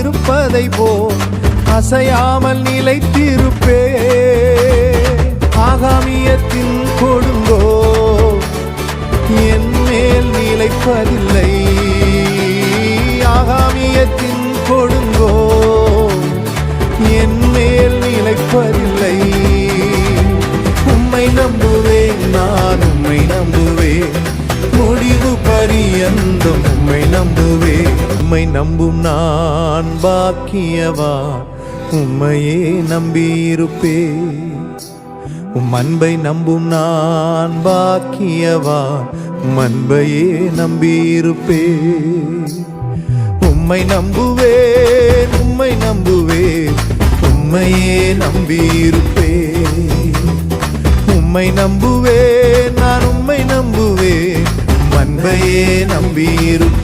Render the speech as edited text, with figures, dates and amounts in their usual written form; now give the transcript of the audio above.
இருப்பதை போல் அசையாமல் நிலைத்திருப்பே. ஆகாமியத்தின் கொடுங்கோ என் மேல் நிலைப்பதில்லை. ஆகாமியத்தின் கொடுங்கோ என் மேல் நிலைப்பதில்லை. உம்மை நம்புவேன், நான் உம்மை நம்புவேன், முடிவு பரியந்தம் உம்மை நம்புவேன். உம்மை நம்பும் நான் பாக்கியவான், உம்மையே நம்பியிருப்பேன். உம் அன்பை நம்பும் நான் பாக்கியவான், உம் அன்பையே நம்பியிருப்பேன். உம்மை நம்புவேன், உம்மை நம்புவேன், உம்மையே நம்பியிருப்பேன். உம்மை நம்புவேன், நான் உம்மை நம்புவேன், உம் அன்பையே நம்பியிருப்பேன்.